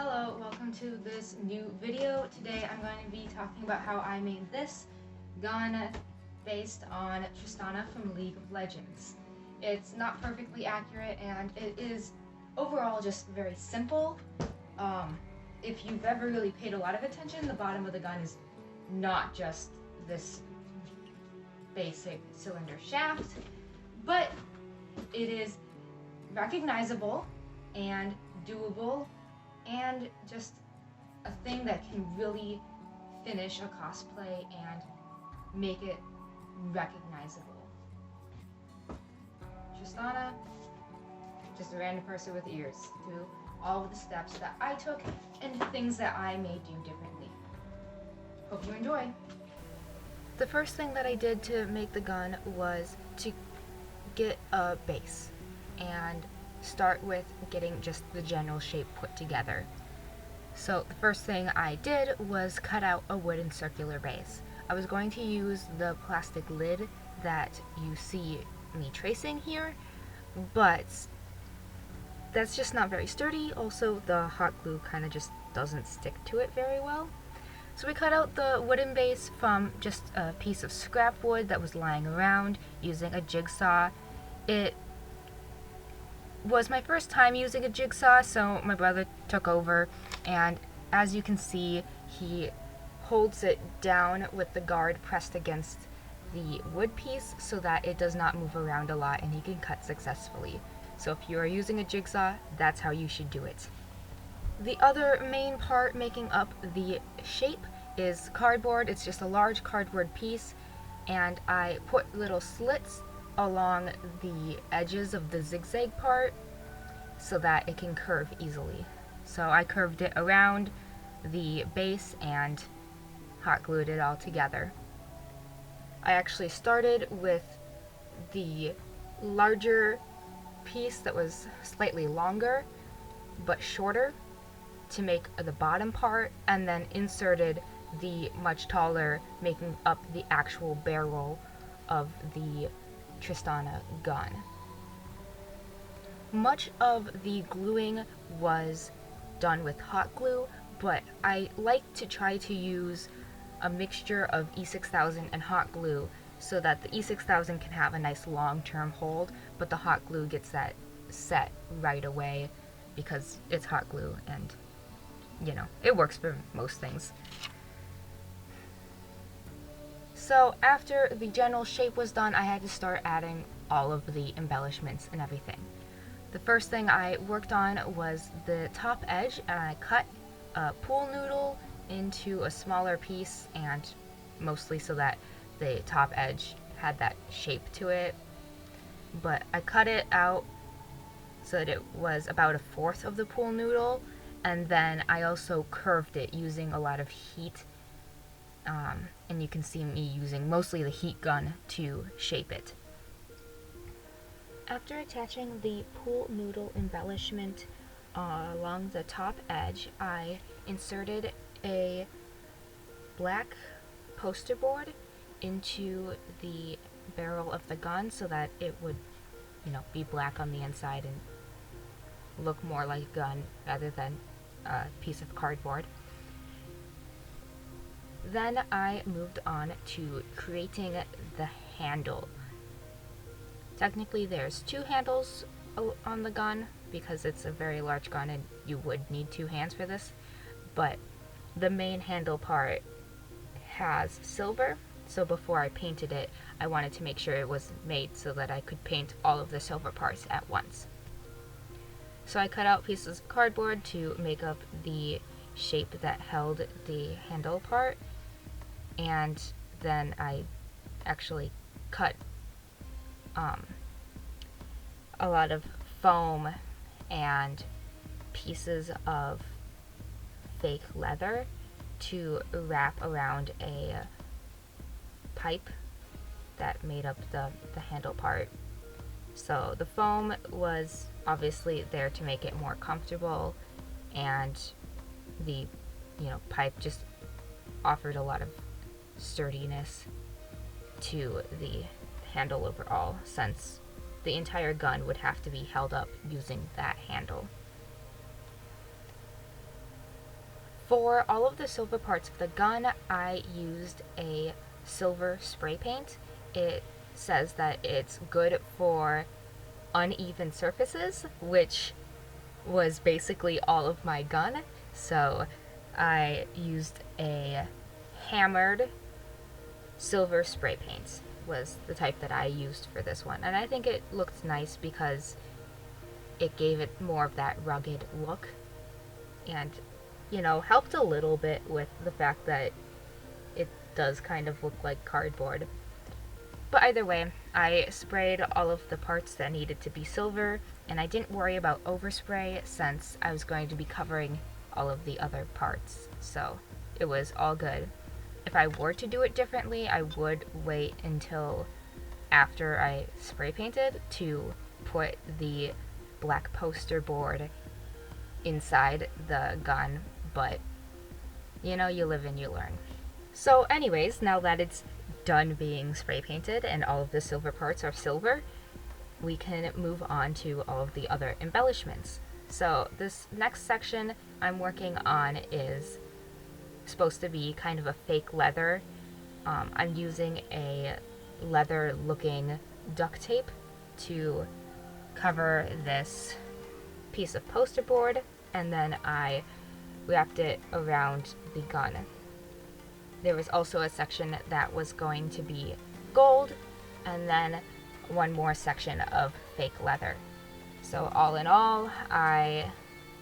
Hello, welcome to this new video. Today I'm going to be talking about how I made this gun based on Tristana from League of Legends. It's not perfectly accurate and it is overall just very simple. If you've ever really paid a lot of attention, the bottom of the gun is not just this basic cylinder shaft, but it is recognizable and doable and just a thing that can really finish a cosplay and make it recognizable. Tristana, just a random person with ears, through all of the steps that I took and things that I may do differently. Hope you enjoy. The first thing that I did to make the gun was to get a base and start with getting just the general shape put together. So the first thing I did was cut out a wooden circular base. I was going to use the plastic lid that you see me tracing here, but that's just not very sturdy. Also, the hot glue kind of just doesn't stick to it very well. So we cut out the wooden base from just a piece of scrap wood that was lying around using a jigsaw. It was my first time using a jigsaw, so my brother took over, and as you can see, he holds it down with the guard pressed against the wood piece so that it does not move around a lot and he can cut successfully. So if you are using a jigsaw, that's how you should do it. The other main part making up the shape is cardboard. It's just a large cardboard piece, and I put little slits along the edges of the zigzag part so that it can curve easily. So I curved it around the base and hot glued it all together. I actually started with the larger piece that was slightly longer but shorter to make the bottom part, and then inserted the much taller, making up the actual barrel of the Tristana gun. Much of the gluing was done with hot glue, but I like to try to use a mixture of E6000 and hot glue so that the E6000 can have a nice long-term hold, but the hot glue gets that set right away because it's hot glue and, you know, it works for most things. So after the general shape was done, I had to start adding all of the embellishments and everything. The first thing I worked on was the top edge, and I cut a pool noodle into a smaller piece, and mostly so that the top edge had that shape to it. But I cut it out so that it was about 1/4 of the pool noodle, and then I also curved it using a lot of heat. And you can see me using mostly the heat gun to shape it. After attaching the pool noodle embellishment along the top edge, I inserted a black poster board into the barrel of the gun so that it would, be black on the inside and look more like a gun rather than a piece of cardboard. Then I moved on to creating the handle. Technically there's 2 handles on the gun because it's a very large gun and you would need 2 hands for this, but the main handle part has silver, so before I painted it, I wanted to make sure it was made so that I could paint all of the silver parts at once. So I cut out pieces of cardboard to make up the shape that held the handle part, and then I actually cut a lot of foam and pieces of fake leather to wrap around a pipe that made up the handle part. So the foam was obviously there to make it more comfortable, and the pipe just offered a lot of sturdiness to the handle overall, since the entire gun would have to be held up using that handle. For all of the silver parts of the gun, I used a silver spray paint. It says that it's good for uneven surfaces, which was basically all of my gun. So I used a hammered silver spray paint was the type that I used for this one. And I think it looked nice because it gave it more of that rugged look and, you know, helped a little bit with the fact that it does kind of look like cardboard. But either way, I sprayed all of the parts that needed to be silver, and I didn't worry about overspray since I was going to be covering all of the other parts, so it was all good. If I were to do it differently, I would wait until after I spray painted to put the black poster board inside the gun, but you know, you live and you learn. So anyways, now that it's done being spray painted and all of the silver parts are silver, we can move on to all of the other embellishments. So this next section I'm working on is supposed to be kind of a fake leather. I'm using a leather looking duct tape to cover this piece of poster board, and then I wrapped it around the gun. There was also a section that was going to be gold, and then one more section of fake leather. So all in all, I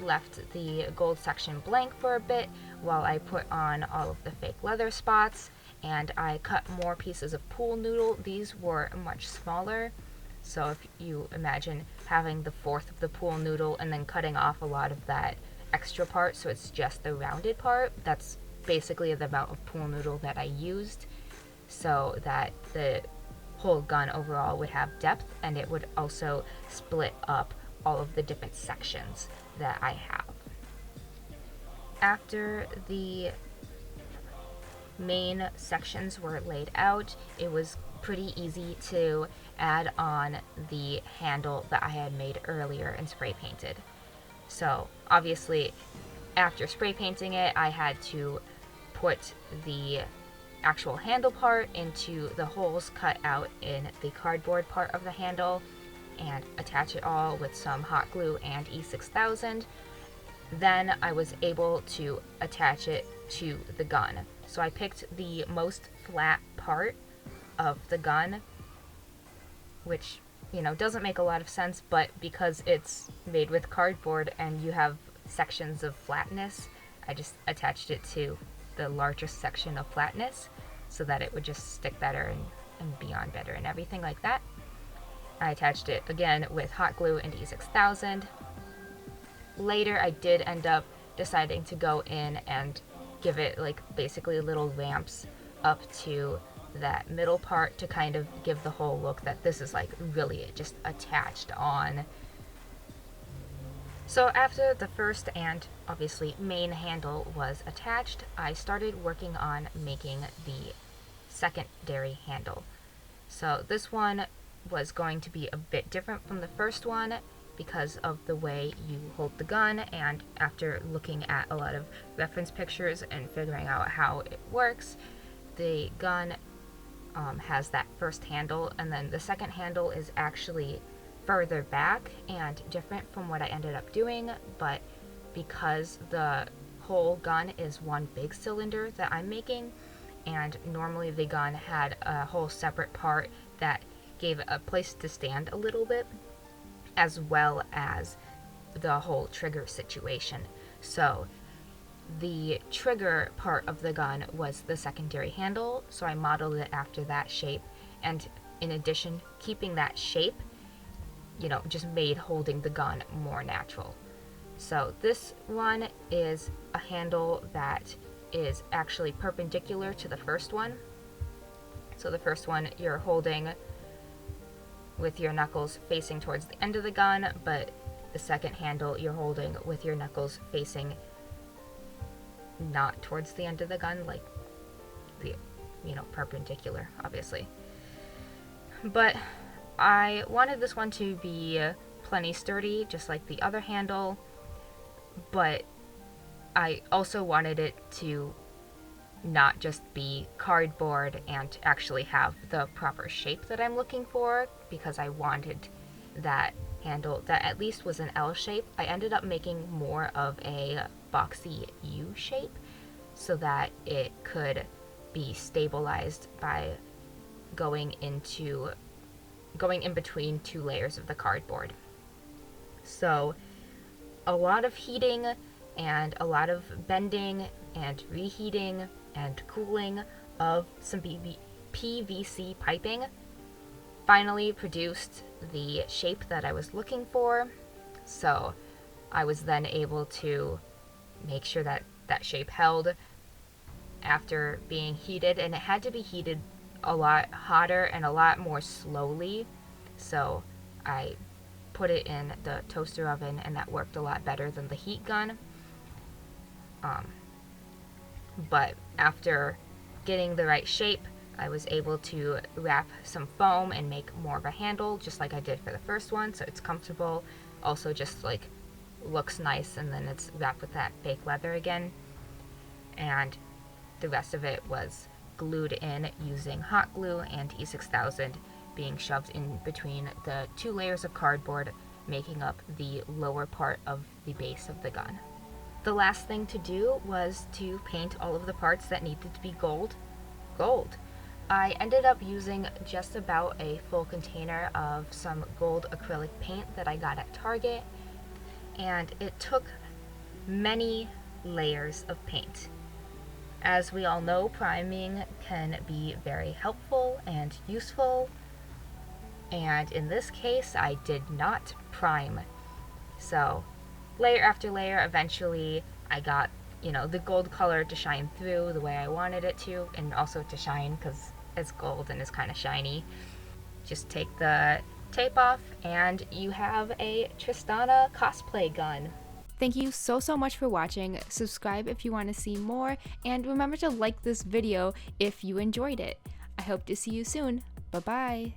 left the gold section blank for a bit while I put on all of the fake leather spots, and I cut more pieces of pool noodle. These were much smaller, so if you imagine having the fourth of the pool noodle and then cutting off a lot of that extra part so it's just the rounded part, that's basically the amount of pool noodle that I used, so that the whole gun overall would have depth, and it would also split up all of the different sections that I have. After the main sections were laid out, it was pretty easy to add on the handle that I had made earlier and spray painted. So obviously after spray painting it, I had to put the actual handle part into the holes cut out in the cardboard part of the handle and attach it all with some hot glue and E6000. Then I was able to attach it to the gun. So I picked the most flat part of the gun, which, you know, doesn't make a lot of sense, but because it's made with cardboard and you have sections of flatness, I just attached it to the largest section of flatness so that it would just stick better and be on better and everything like that. I attached it again with hot glue and E6000. Later I did end up deciding to go in and give it like basically little ramps up to that middle part to kind of give the whole look that this is like really just attached on. So after the first and obviously main handle was attached, I started working on making the secondary handle. So this one was going to be a bit different from the first one because of the way you hold the gun, and after looking at a lot of reference pictures and figuring out how it works, the gun has that first handle, and then the second handle is actually further back and different from what I ended up doing, but because the whole gun is one big cylinder that I'm making, and normally the gun had a whole separate part that gave it a place to stand a little bit, as well as the whole trigger situation. So the trigger part of the gun was the secondary handle, so I modeled it after that shape, and in addition, keeping that shape, you know, just made holding the gun more natural. So this one is a handle that is actually perpendicular to the first one. So the first one you're holding with your knuckles facing towards the end of the gun, but the second handle you're holding with your knuckles facing not towards the end of the gun, like the, you know, perpendicular, obviously. But I wanted this one to be plenty sturdy, just like the other handle, but I also wanted it to not just be cardboard and actually have the proper shape that I'm looking for, because I wanted that handle that at least was an L shape. I ended up making more of a boxy U shape so that it could be stabilized by going in between two layers of the cardboard. So a lot of heating and a lot of bending and reheating and cooling of some PVC piping finally produced the shape that I was looking for. So I was then able to make sure that that shape held after being heated, and it had to be heated a lot hotter and a lot more slowly. So I put it in the toaster oven, and that worked a lot better than the heat gun. But after getting the right shape, I was able to wrap some foam and make more of a handle, just like I did for the first one, so it's comfortable. Also just like looks nice, and then it's wrapped with that fake leather again. And the rest of it was glued in using hot glue and E6000 being shoved in between the two layers of cardboard, making up the lower part of the base of the gun. The last thing to do was to paint all of the parts that needed to be gold. I ended up using just about a full container of some gold acrylic paint that I got at Target, and it took many layers of paint. As we all know, priming can be very helpful and useful, and in this case I did not prime. So layer after layer, eventually I got, the gold color to shine through the way I wanted it to, and also to shine because it's gold and it's kind of shiny. Just take the tape off and you have a Tristana cosplay gun. Thank you so much for watching. Subscribe if you want to see more, and remember to like this video if you enjoyed it. I hope to see you soon. Bye bye.